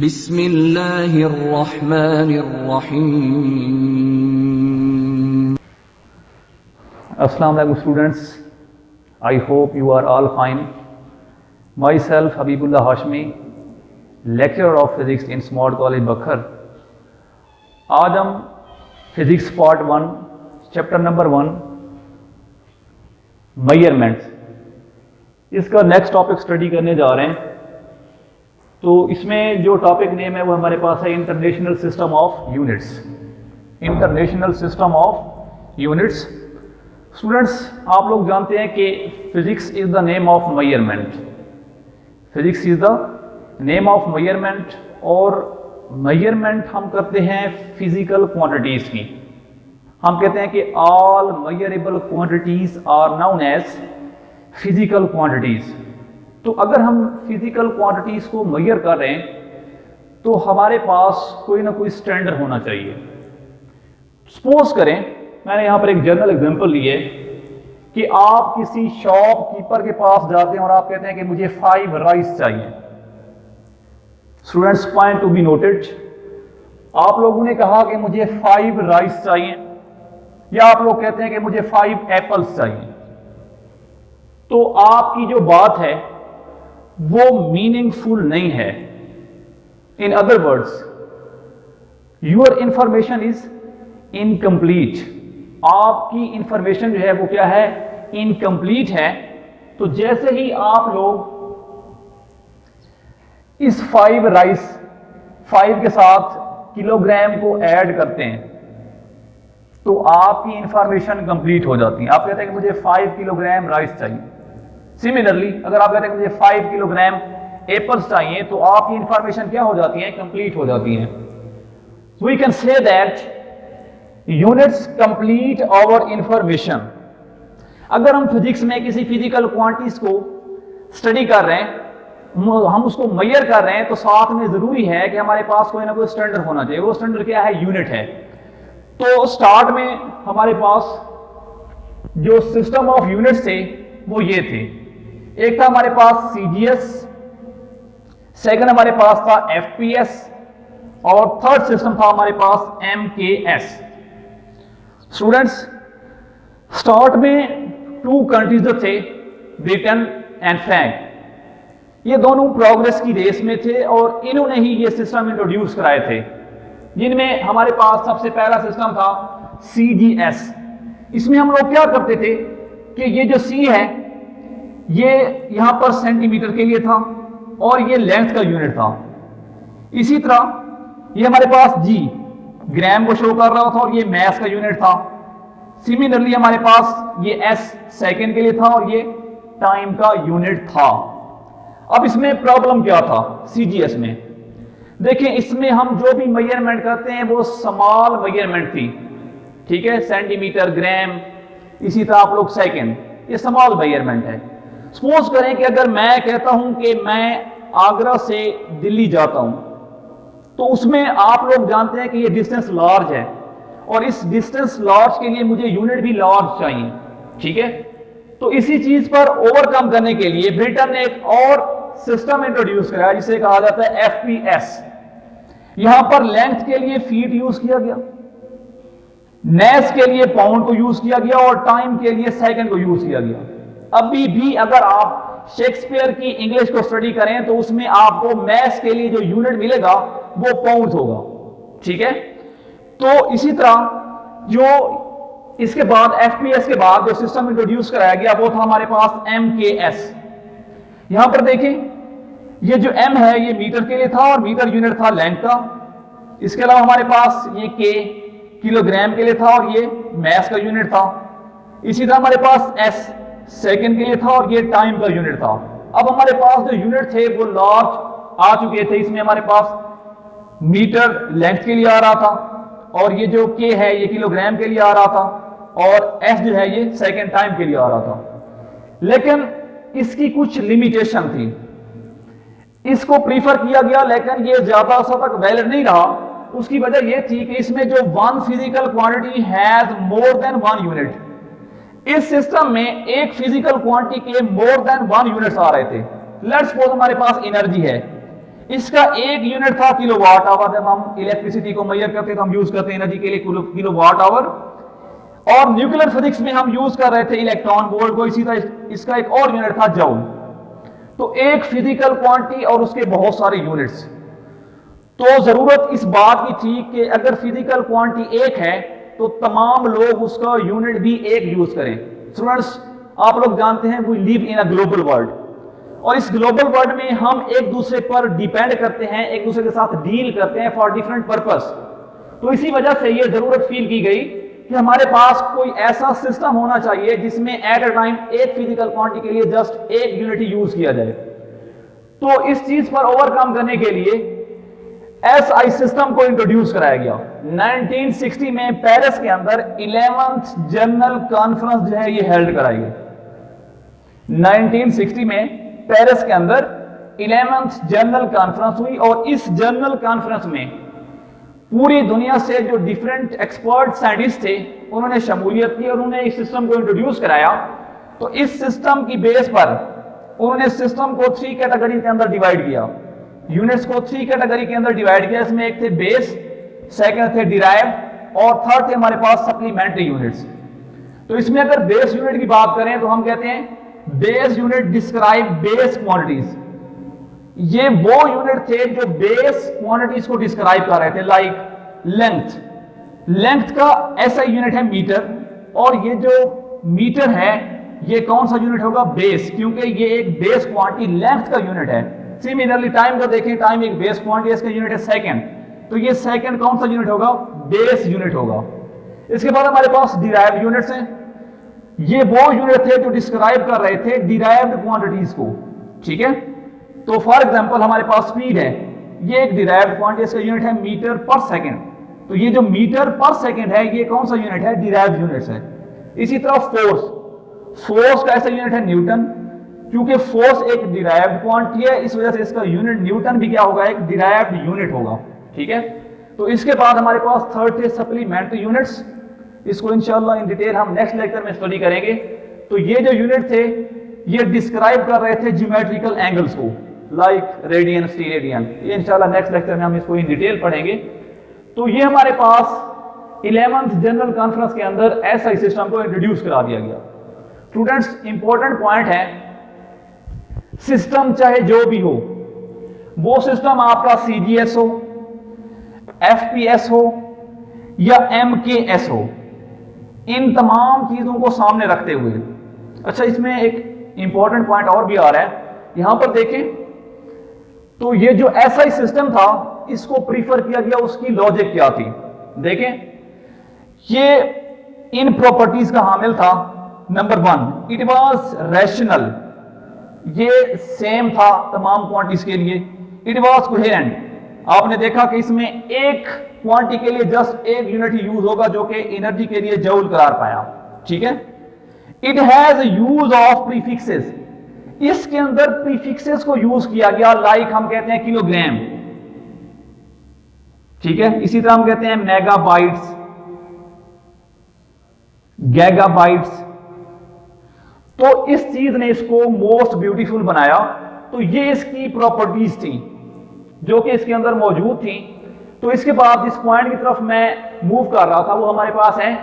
बिस्मिल्लाहिर्रहमानिर्रहीम। Assalamu alaikum students, I hope you are all fine. Myself Habibullah Hashmi, lecturer of physics in Smart College Bakhar. आज हम physics part 1 chapter number 1 measurements इसका next topic study करने जा रहे हैं। तो इसमें जो टॉपिक नेम है वो हमारे पास है international system of units. International system of units. Students, आप लोग जानते हैं कि physics is the name of measurement. Physics is the name of measurement और मेजरमेंट हम करते हैं फिजिकल क्वांटिटीज की। हम कहते हैं कि all measurable quantities are known as physical quantities. तो अगर हम फिजिकल क्वांटिटीज को मेजर कर रहे हैं तो हमारे पास कोई ना कोई स्टैंडर्ड होना चाहिए। सपोज करें, मैंने यहां पर एक जनरल एग्जांपल ली है कि आप किसी शॉपकीपर के पास जाते हैं और आप कहते हैं कि मुझे 5 राइस चाहिए। Students, point to be noted, आप लोगों ने कहा कि मुझे 5 राइस चाहिए, या आप लोग कहते हैं कि मुझे 5 एप्पल्स चाहिए। तो आपकी जो बात है वो मीनिंगफुल नहीं है। In other words, your information is incomplete. आपकी इंफॉर्मेशन जो है वो क्या है? इनकम्प्लीट है। तो जैसे ही आप लोग इस 5 राइस 5 के साथ किलोग्राम को ऐड करते हैं तो आपकी इंफॉर्मेशन कंप्लीट हो जाती है। आप कहते हैं कि मुझे 5 किलोग्राम राइस चाहिए। सिमिलरली, अगर आप कहते हैं कि मुझे 5 किलोग्राम एप्पल्स चाहिए तो आपकी इंफॉर्मेशन क्या हो जाती है? कंप्लीट हो जाती है। We can say that units complete our information. अगर हम फिजिक्स में किसी फिजिकल क्वांटिटीज को स्टडी कर रहे हैं, हम उसको मेजर कर रहे हैं, तो साथ में जरूरी है कि हमारे पास कोई ना कोई स्टैंडर्ड होना चाहिए। वो स्टैंडर्ड क्या है? यूनिट है। तो स्टार्ट में हमारे पास जो सिस्टम ऑफ यूनिट्स थे वो ये थे। एक था हमारे पास सीजीएस, सेकंड हमारे पास था एफपीएस और थर्ड सिस्टम था हमारे पास एमकेएस। स्टूडेंट्स, स्टार्ट में 2 कंट्रीज जो थे, ब्रिटेन एंड फ्रांस, ये दोनों प्रोग्रेस की रेस में थे और इन्होंने ही ये सिस्टम इंट्रोड्यूस कराए थे, जिनमें हमारे पास सबसे पहला सिस्टम था सीजीएस। इसमें हम लोग क्या करते थे कि ये जो सी है ये यहां पर सेंटीमीटर के लिए था और ये लेंथ का यूनिट था। इसी तरह ये हमारे पास जी ग्राम को शो कर रहा था और ये मैस का यूनिट था। सिमिलरली हमारे पास ये एस सेकंड के लिए था और ये टाइम का यूनिट था। अब इसमें प्रॉब्लम क्या था? सीजीएस में देखिए, इसमें हम जो भी मेजरमेंट करते हैं वो स्मॉल मेजरमेंट थी, ठीक है, सेंटीमीटर, ग्राम, इसी तरह आप लोग सेकंड, ये स्मॉल मेजरमेंट है। सपोज करें कि अगर मैं कहता हूं कि मैं आगरा से दिल्ली जाता हूं, तो उसमें आप लोग जानते हैं कि ये डिस्टेंस लार्ज है और इस डिस्टेंस लार्ज के लिए मुझे यूनिट भी लार्ज चाहिए, ठीक है। तो इसी चीज पर ओवरकम करने के लिए ब्रिटेन ने एक और सिस्टम इंट्रोड्यूस कराया जिसे कहा जाता है एफपीएस। यहां पर लेंथ के लिए फीट यूज किया गया, मैस के लिए पाउंड को यूज किया गया और टाइम के लिए सेकंड को यूज किया गया। अभी भी अगर आप शेक्सपियर की इंग्लिश को स्टडी करें तो उसमें आपको मैस के लिए जो यूनिट मिलेगा वो पाउंड होगा, ठीक है। तो इसी तरह जो इसके बाद एफपीएस के बाद जो सिस्टम इंट्रोड्यूस कराया गया वो था हमारे पास एमकेएस। यहां पर देखें, ये जो एम है ये मीटर के लिए था और मीटर यूनिट था लेंथ का। इसके अलावा हमारे पास ये के किलोग्राम के लिए था और ये मैस का यूनिट था। इसी तरह हमारे पास एस सेकंड के लिए था और ये टाइम का यूनिट था। अब हमारे पास जो यूनिट थे वो लार्ज आ चुके थे। इसमें हमारे पास मीटर लेंथ के लिए आ रहा था और ये जो के है ये किलोग्राम के लिए आ रहा था और एस जो है ये सेकंड टाइम के लिए आ रहा था। लेकिन इसकी कुछ लिमिटेशन थी, इसको प्रीफर किया गया लेकिन ये ज्यादा तक वैलिड नहीं रहा। उसकी वजह ये थी कि इसमें जो 1 physical quantity has more than 1 unit, इस सिस्टम में एक फिजिकल क्वांटिटी के मोर देन 1 यूनिट्स आ रहे थे। लेट्स सपोज हमारे पास एनर्जी है, इसका एक यूनिट था किलोवाट आवर। जब हम इलेक्ट्रिसिटी को मेजर करते तो हम यूज करते हैं एनर्जी के लिए किलोवाट आवर, और न्यूक्लियर फिजिक्स में हम यूज कर रहे थे इलेक्ट्रॉन वोल्ट को, इसी तरह इसका एक और यूनिट था जूल। तो एक फिजिकल क्वांटिटी और उसके बहुत सारे यूनिट्स। तो जरूरत इस बात की थी कि अगर फिजिकल क्वांटिटी एक है तो तमाम लोग उसका यूनिट भी एक यूज करें। स्टूडेंट्स, आप लोग जानते हैं we live in a global world, और इस ग्लोबल वर्ल्ड में हम एक दूसरे पर डिपेंड करते हैं, एक दूसरे के साथ डील करते हैं फॉर डिफरेंट पर्पस। तो इसी वजह से यह जरूरत फील की गई कि हमारे पास कोई ऐसा सिस्टम होना चाहिए जिसमें एट अ टाइम एक फिजिकल क्वांटिटी के लिए जस्ट एक यूनिट ही यूज किया जाए। तो इस चीज पर ओवरकम करने के लिए एसआई सिस्टम को इंट्रोड्यूस कराया गया। 1960 में पेरिस के अंदर 11th जनरल कॉन्फ्रेंस जो है ये हेल्ड कराई गई। 1960 में पेरिस के अंदर 11th जनरल कॉन्फ्रेंस हुई, और इस जनरल कॉन्फ्रेंस में पूरी दुनिया से जो डिफरेंट एक्सपर्ट साइंटिस्ट थे उन्होंने शमूलियत की और उन्होंने इस सिस्टम को इंट्रोड्यूस कराया। तो इस सिस्टम की बेस पर उन्होंने सिस्टम को 3 कैटेगरी के अंदर डिवाइड किया, यूनिट्स को 3 कैटेगरी के अंदर डिवाइड किया। इसमें एक थे बेस, सेकंड थे डिराइव, और थर्ड थे हमारे पास सप्लीमेंट्री यूनिट्स। तो इसमें अगर बेस यूनिट की बात करें तो हम कहते हैं base unit describe base quantities. ये वो यूनिट थे जो बेस क्वांटिटीज को डिस्क्राइब कर रहे थे, लाइक लेंथ का ऐसा यूनिट है मीटर, और ये जो मीटर है ये कौन सा यूनिट होगा? बेस, क्योंकि ये एक बेस क्वांटिटी लेंथ का यूनिट है। सिमिलरली टाइम को देखें, टाइम एक बेस क्वांटिटी है, इसका यूनिट है सेकंड, तो ये सेकंड कौन सा यूनिट होगा? बेस यूनिट होगा। इसके बाद हमारे पास डिराइव्ड यूनिट्स हैं। ये वो यूनिट थे जो डिस्क्राइब कर रहे थे डिराइव्ड क्वांटिटीज को, ठीक है। तो फॉर एग्जांपल हमारे पास स्पीड है, ये एक डिराइव्ड क्वांटिटी, इसका यूनिट है मीटर पर सेकंड। तो ये जो मीटर पर सेकंड है ये कौन सा यूनिट है? डिराइव्ड यूनिट्स है। इसी तरह फोर्स का ऐसा यूनिट है न्यूटन, क्योंकि फोर्स एक डिराइव्ड क्वांटिटी है, इस वजह से इसका यूनिट न्यूटन भी क्या होगा? एक डिराइव्ड यूनिट होगा, ठीक है। तो इसके बाद हमारे पास थर्ड थे सप्लीमेंट्री यूनिट्स। इसको इंशाल्लाह इन डिटेल हम नेक्स्ट लेक्चर में स्टडी करेंगे। तो ये जो यूनिट थे ये डिस्क्राइब कर रहे थे ज्योमेट्रिकल एंगल्स को, लाइक रेडियन, स्टीरेडियन। ये इंशाल्लाह नेक्स्ट लेक्चर में हम इसको इन डिटेल पढ़ेंगे। तो ये हमारे पास 11th जनरल कॉन्फ्रेंस के अंदर एसआई सिस्टम को इंट्रोड्यूस करा दिया गया। स्टूडेंट्स, इंपॉर्टेंट पॉइंट है, सिस्टम चाहे जो भी हो, वो सिस्टम आपका सीजीएस हो, एफपीएस हो या एमकेएस हो, इन तमाम चीजों को सामने रखते हुए, अच्छा इसमें एक इंपॉर्टेंट पॉइंट और भी आ रहा है, यहां पर देखें तो ये जो एसआई सिस्टम था इसको प्रीफर किया गया, उसकी लॉजिक क्या थी? देखें, ये इन प्रॉपर्टीज का हामिल था। नंबर 1, इट वाज रैशनल, ये सेम था तमाम क्वांटिटीज के लिए। इट वाज कोहेरेंट, आपने देखा कि इसमें एक क्वांटिटी के लिए जस्ट एक यूनिट ही यूज होगा जो कि एनर्जी के लिए जूल करार पाया, ठीक है। It has use of prefixes, इसके अंदर प्रीफिक्सेस को यूज किया गया, लाइक हम कहते हैं किलोग्राम, ठीक है। इसी तरह हम कहते हैं मेगाबाइट्स, गैगाबाइट्स। तो इस चीज ने इसको मोस्ट ब्यूटीफुल बनाया। तो ये इसकी प्रॉपर्टीज थी जो कि इसके अंदर मौजूद थी। तो इसके बाद जिस पॉइंट की तरफ मैं मूव कर रहा था वो हमारे पास है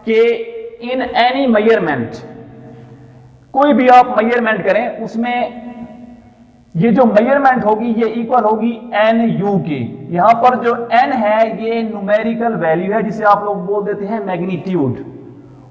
कि इन एनी मेजरमेंट, कोई भी आप मेजरमेंट करें उसमें ये जो मेजरमेंट होगी ये इक्वल होगी एन यू की। यहां पर जो एन है ये न्यूमेरिकल वैल्यू है जिसे आप लोग बोल देते हैं मैग्नीट्यूड,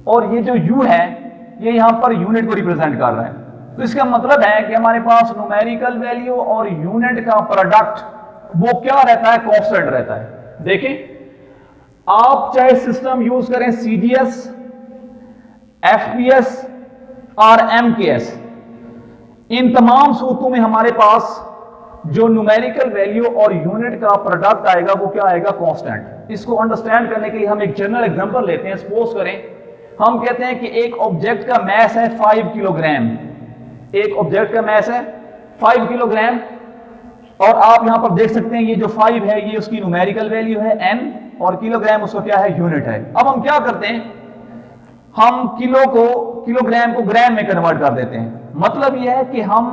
और ये जो यू है ये यहां पर यूनिट को रिप्रेजेंट कर रहा है। तो इसका मतलब है कि हमारे पास न्यूमेरिकल वैल्यू और यूनिट का प्रोडक्ट वो क्या रहता है? कांस्टेंट रहता है। देखें, आप चाहे सिस्टम यूज करें सीजीएस, एफपीएस और एमकेएस, इन तमाम सूत्रों में हमारे पास जो न्यूमेरिकल वैल्यू और यूनिट का प्रोडक्ट आएगा वो क्या आएगा? कांस्टेंट। इसको अंडरस्टैंड करने के लिए हम एक जनरल एग्जांपल लेते हैं। सपोज करें हम कहते हैं कि एक ऑब्जेक्ट का मैस है 5 किलोग्राम, एक ऑब्जेक्ट का मैस है 5 किलोग्राम, और आप यहां पर देख सकते हैं ये जो 5 है ये उसकी न्यूमेरिकल वैल्यू है n, और किलोग्राम उसका क्या है? यूनिट है। अब हम क्या करते हैं, हम किलोग्राम को ग्राम में कन्वर्ट कर देते हैं। मतलब यह है कि हम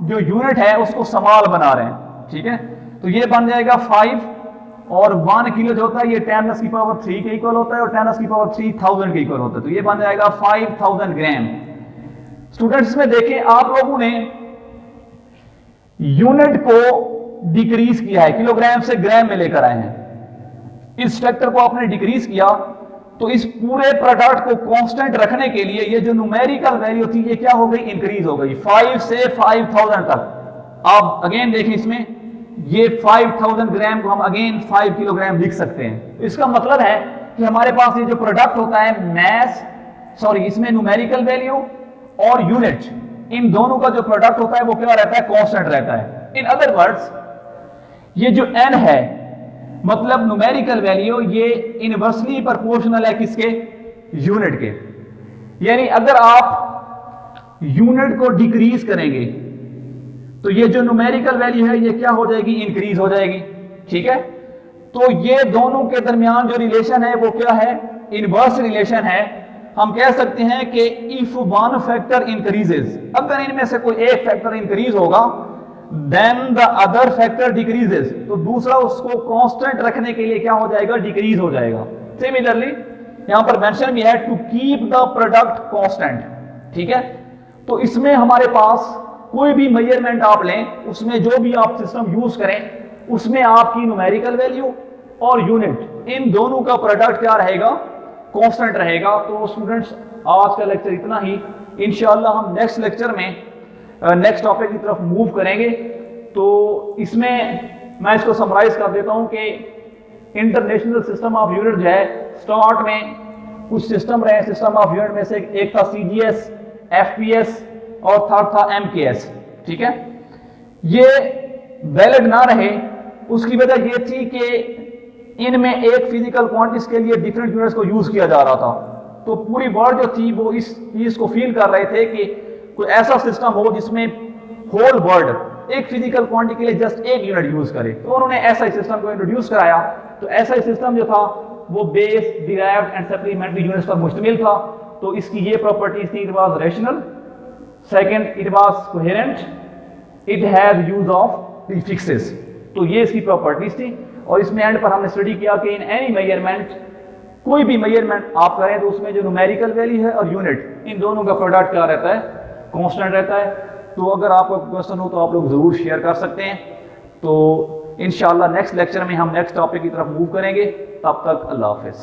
जो यूनिट है उसको समाल बना रहे हैं, ठीक है, तो ये बन जाएगा 5 और 1 किलो जो होता है ये 10⁻³ के इक्वल होता है और 10⁻³ 1000 के इक्वल होता है, तो ये बन जाएगा 5000 ग्राम। स्टूडेंट्स में देखें आप लोगों ने यूनिट को डिक्रीज किया है, किलोग्राम से ग्राम में लेकर आए हैं, इस फैक्टर को आपने डिक्रीज किया, तो इस पूरे प्रोडक्ट को कांस्टेंट रखने के लिए ये जो न्यूमेरिकल वैल्यू थी ये क्या हो गई, इंक्रीज हो गई 5 से 5000 तक। आप अगेन देखें इसमें ये 5000 ग्राम को हम अगेन 5 किलोग्राम लिख सकते हैं। इसका मतलब है कि हमारे पास ये जो प्रोडक्ट होता है इसमें न्यूमेरिकल वैल्यू और यूनिट, इन दोनों का जो प्रोडक्ट होता है वो क्या रहता है, कांस्टेंट रहता है। इन अदर वर्ड्स ये जो n है मतलब न्यूमेरिकल वैल्यू ये इनवर्सली प्रोपोर्शनल है किसके, यूनिट के। यानी अगर आप यूनिट को डिक्रीज करेंगे तो ये जो न्यूमेरिकल वैल्यू है ये क्या हो जाएगी, इंक्रीज हो जाएगी। ठीक है, तो ये दोनों के दरमियान जो रिलेशन है वो क्या है, इनवर्स रिलेशन है। हम कह सकते हैं कि इफ वन फैक्टर इंक्रीजेस, अगर इनमें से कोई एक फैक्टर इंक्रीज होगा then the other factor decreases, तो दूसरा उसको कांस्टेंट रखने के लिए क्या हो जाएगा, डिक्रीज हो जाएगा। सिमिलरली यहां पर मेंशन भी है to keep the product constant. ठीक है, तो इसमें हमारे पास कोई भी मेजरमेंट आप लें, उसमें जो भी आप सिस्टम यूज करें, उसमें आपकी न्यूमेरिकल वैल्यू और यूनिट इन दोनों का प्रोडक्ट क्या रहेगा, कांस्टेंट रहेगा। तो स्टूडेंट्स आज का लेक्चर इतना ही, इंशाल्लाह हम नेक्स्ट लेक्चर में नेक्स्ट टॉपिक की तरफ मूव करेंगे। तो इसमें मैं इसको समराइज कर देता हूं कि इंटरनेशनल सिस्टम ऑफ यूनिट जो है, स्टार्ट में कुछ सिस्टम रहे सिस्टम ऑफ यूनिट में से, एक था CGS, FPS और थर्ड था MKS। ठीक है, ये वैलिड ना रहे, उसकी वजह ये थी कि इनमें एक फिजिकल क्वांटिटीज के लिए डिफरेंट यूनिट्स को यूज किया जा रहा था, तो पूरी वर्ल्ड जो थी वो इस चीज को फील कर रहे थे कि कोई ऐसा सिस्टम हो जिसमें होल वर्ल्ड एक फिजिकल क्वांटिटी के लिए जस्ट एक यूनिट यूज करे। तो उन्होंने ऐसा ही सिस्टम को इंट्रोड्यूस कराया। तो ऐसा ही सिस्टम जो था वो base, derived and supplementary units पर मुश्तमिल था। तो इसकी ये प्रॉपर्टीज थी, it was rational, second it was coherent, it has use of prefixes. तो ये इसकी प्रॉपर्टीज थी। और इसमें एंड पर हमने स्टडी किया कि इन एनी मेजरमेंट, कोई भी मेजरमेंट आप करें तो उसमें जो न्यूमेरिकल वैल्यू है और यूनिट, इन दोनों का प्रोडक्ट क्या रहता है, कांस्टेंट रहता है। तो अगर आपको क्वेश्चन हो तो आप लोग जरूर शेयर कर सकते हैं। तो इंशाल्लाह नेक्स्ट लेक्चर में हम नेक्स्ट टॉपिक की तरफ मूव करेंगे। तब तक अल्लाह हाफिज।